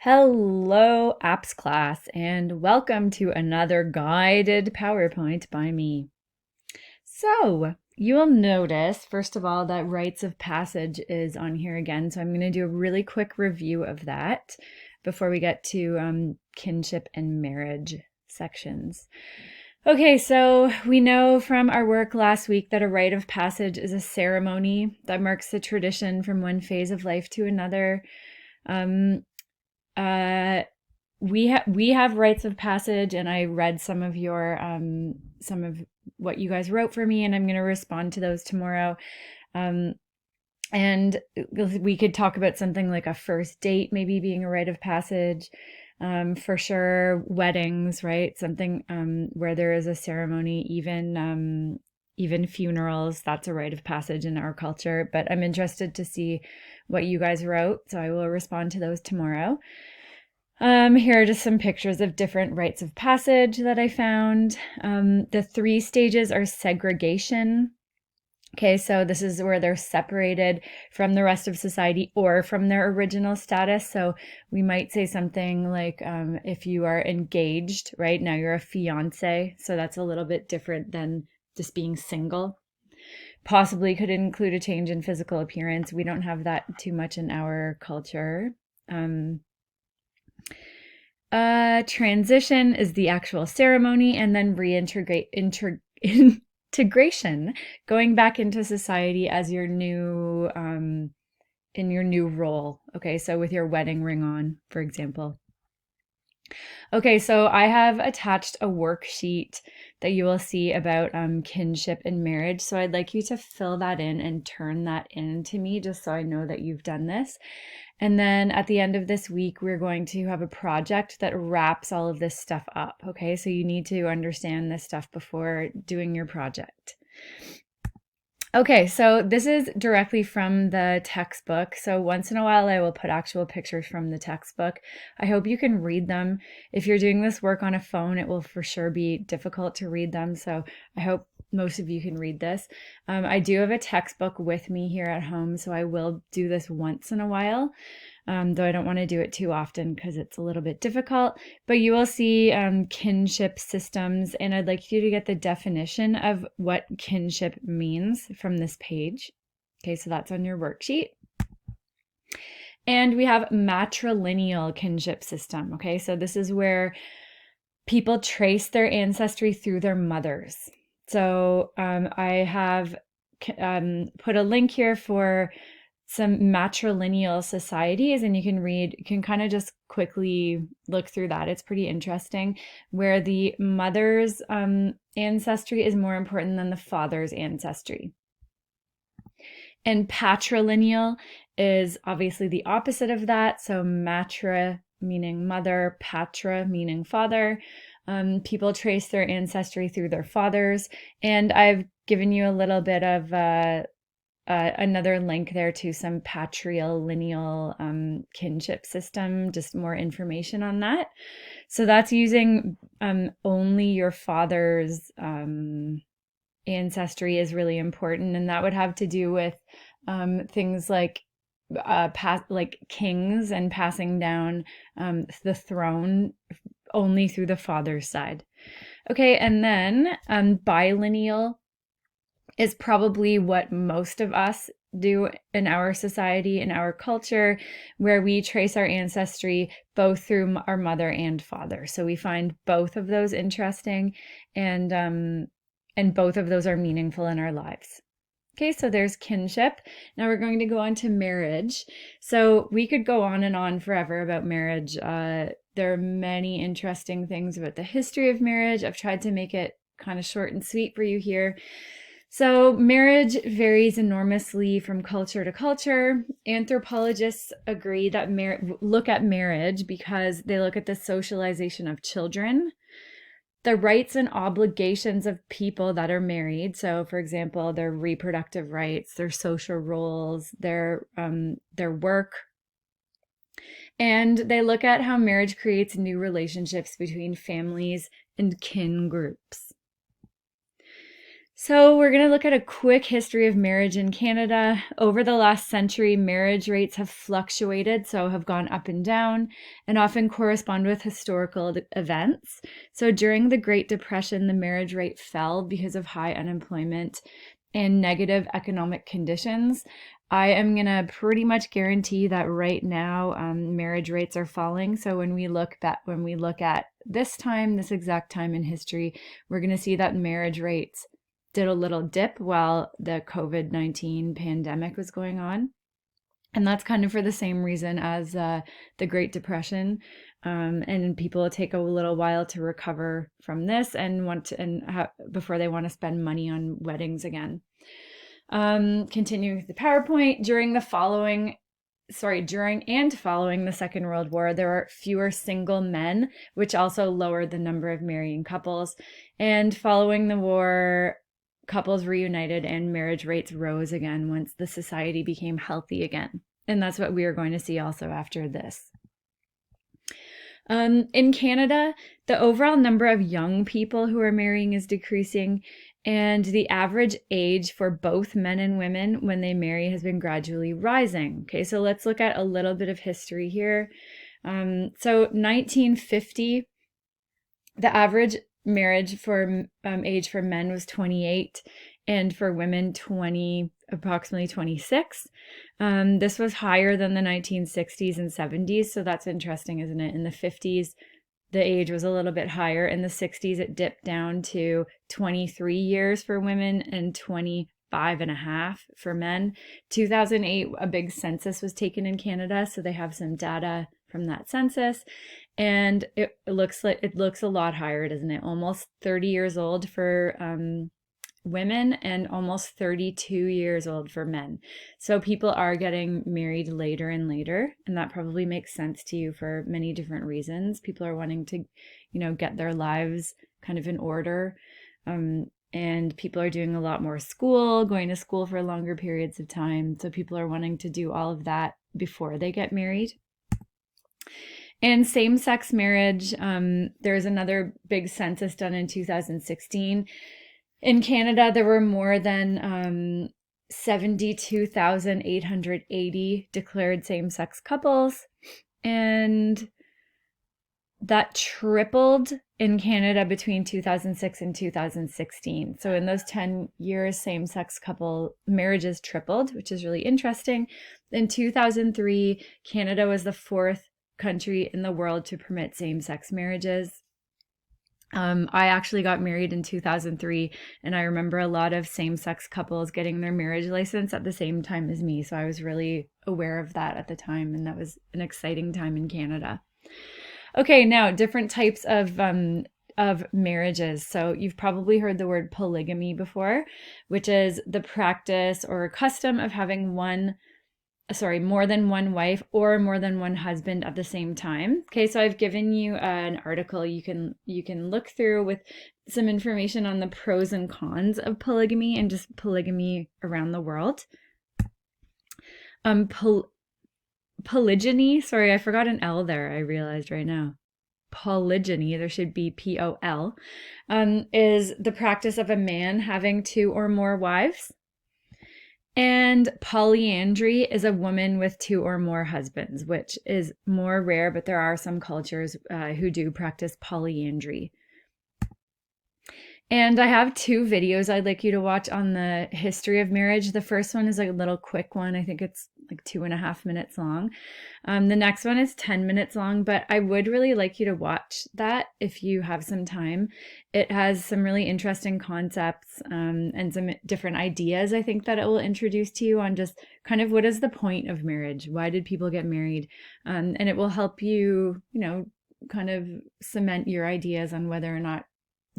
Hello, apps class, and welcome to another guided PowerPoint by me. So, you will notice, first of all, that Rites of Passage is on here again. So I'm going to do a really quick review of that before we get to Kinship and Marriage sections. Okay, so we know from our work last week that a rite of passage is a ceremony that marks the tradition from one phase of life to another. We have rites of passage, and I read some of what you guys wrote for me, and I'm going to respond to those tomorrow. And we could talk about something like a first date maybe being a rite of passage. For sure, weddings, right? Something where there is a ceremony, even funerals, that's a rite of passage in our culture. But I'm interested to see what you guys wrote, so I will respond to those tomorrow. Here are just some pictures of different rites of passage that I found. The 3 stages are segregation. Okay, so this is where they're separated from the rest of society or from their original status. So we might say something like if you are engaged, right, now you're a fiance. So that's a little bit different than just being single. Possibly could include a change in physical appearance. We don't have that too much in our culture. Transition is the actual ceremony, and then integration, going back into society as your new in your new role. Okay, so with your wedding ring on, for example. Okay, so I have attached a worksheet that you will see about kinship and marriage. So I'd like you to fill that in and turn that in to me just so I know that you've done this. And then at the end of this week, we're going to have a project that wraps all of this stuff up. Okay, so you need to understand this stuff before doing your project. Okay, so this is directly from the textbook. So once in a while, I will put actual pictures from the textbook. I hope you can read them. If you're doing this work on a phone, it will for sure be difficult to read them. So I hope most of you can read this. I do have a textbook with me here at home, so I will do this once in a while. Though I don't want to do it too often because it's a little bit difficult. But you will see kinship systems, and I'd like you to get the definition of what kinship means from this page. Okay, so that's on your worksheet. And we have matrilineal kinship system. Okay, so this is where people trace their ancestry through their mothers. So I have put a link here for some matrilineal societies, and you can kind of just quickly look through that. It's pretty interesting, where the mother's ancestry is more important than the father's ancestry. And patrilineal is obviously the opposite of that. So matra meaning mother, patra meaning father. People trace their ancestry through their fathers. And I've given you a little bit of another link there to some patrilineal kinship system, just more information on that. So that's using only your father's ancestry is really important, and that would have to do with things like kings and passing down the throne only through the father's side. Okay, and then bilineal is probably what most of us do in our society, in our culture, where we trace our ancestry both through our mother and father. So we find both of those interesting, and both of those are meaningful in our lives. Okay, so there's kinship. Now we're going to go on to marriage. So we could go on and on forever about marriage. There are many interesting things about the history of marriage. I've tried to make it kind of short and sweet for you here. So marriage varies enormously from culture to culture. Anthropologists agree that look at marriage because they look at the socialization of children, the rights and obligations of people that are married. So, for example, their reproductive rights, their social roles, their work. And they look at how marriage creates new relationships between families and kin groups. So we're going to look at a quick history of marriage in Canada. Over the last century, marriage rates have fluctuated, so have gone up and down, and often correspond with historical events. So during the Great Depression, the marriage rate fell because of high unemployment and negative economic conditions. I am going to pretty much guarantee that right now marriage rates are falling. So when we look at this exact time in history, we're going to see that marriage rates did a little dip while the COVID-19 pandemic was going on. And that's kind of for the same reason as the Great Depression. And people take a little while to recover from this and before they want to spend money on weddings again. Continuing with the PowerPoint, during and following the Second World War, there were fewer single men, which also lowered the number of marrying couples. And following the war, couples reunited and marriage rates rose again once the society became healthy again. And that's what we are going to see also after this. In Canada, the overall number of young people who are marrying is decreasing, and the average age for both men and women when they marry has been gradually rising. Okay, so let's look at a little bit of history here. So 1950, the average marriage for age for men was 28, and for women approximately 26. This was higher than the 1960s and 70s, so that's interesting, isn't it? In the 50s, the age was a little bit higher. In the 60s, it dipped down to 23 years for women and 25 and a half for men. 2008, a big census was taken in Canada, so they have some data from that census, and it looks a lot higher, doesn't it? Almost 30 years old for women and almost 32 years old for men. So people are getting married later and later, and that probably makes sense to you for many different reasons. People are wanting to, get their lives kind of in order. And people are doing a lot more going to school for longer periods of time. So people are wanting to do all of that before they get married. And same-sex marriage, there's another big census done in 2016. In Canada, there were more than 72,880 declared same-sex couples, and that tripled in Canada between 2006 and 2016. So in those 10 years, same-sex couple marriages tripled, which is really interesting. In 2003, Canada was the fourth country in the world to permit same-sex marriages. I actually got married in 2003, and I remember a lot of same-sex couples getting their marriage license at the same time as me. So I was really aware of that at the time, and that was an exciting time in Canada. Okay, now different types of marriages. So you've probably heard the word polygamy before, which is the practice or custom of having more than one wife or more than one husband at the same time. Okay, so I've given you an article you can look through with some information on the pros and cons of polygamy and just polygamy around the world. Polygyny, sorry, I forgot an L there, I realized right now. Polygyny, there should be P-O-L, is the practice of a man having two or more wives. And polyandry is a woman with two or more husbands, which is more rare, but there are some cultures who do practice polyandry. And I have two videos I'd like you to watch on the history of marriage. The first one is a little quick one. I think it's like 2.5 minutes long. The next one is 10 minutes long, but I would really like you to watch that if you have some time. It has some really interesting concepts and some different ideas I think that it will introduce to you on just kind of what is the point of marriage? Why did people get married? And it will help you, kind of cement your ideas on whether or not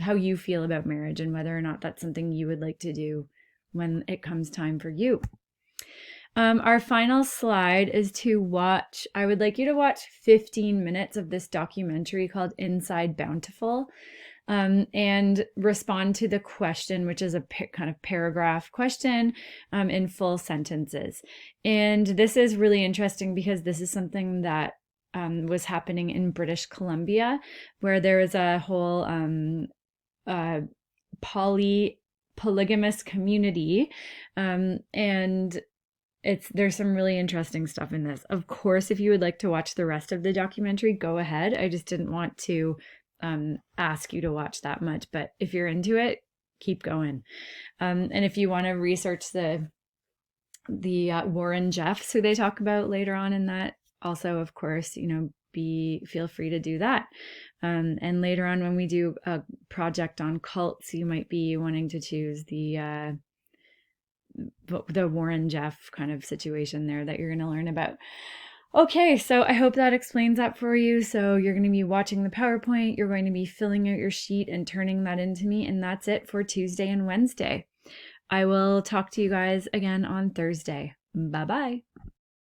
how you feel about marriage and whether or not that's something you would like to do when it comes time for you. Our final slide is to watch. I would like you to watch 15 minutes of this documentary called Inside Bountiful and respond to the question, which is a kind of paragraph question in full sentences. And this is really interesting because this is something that was happening in British Columbia, where there is a whole polygamous community. And there's some really interesting stuff in this. Of course, if you would like to watch the rest of the documentary, go ahead. I just didn't want to ask you to watch that much, but if you're into it, keep going. And if you want to research the Warren Jeffs, who they talk about later on in that, also, of course, feel free to do that. And later on, when we do a project on cults, you might be wanting to choose the Warren Jeff kind of situation there that you're going to learn about. Okay, so I hope that explains that for you. So you're going to be watching the PowerPoint, you're going to be filling out your sheet and turning that into me, and that's it for Tuesday and Wednesday. I will talk to you guys again on Thursday. Bye-bye.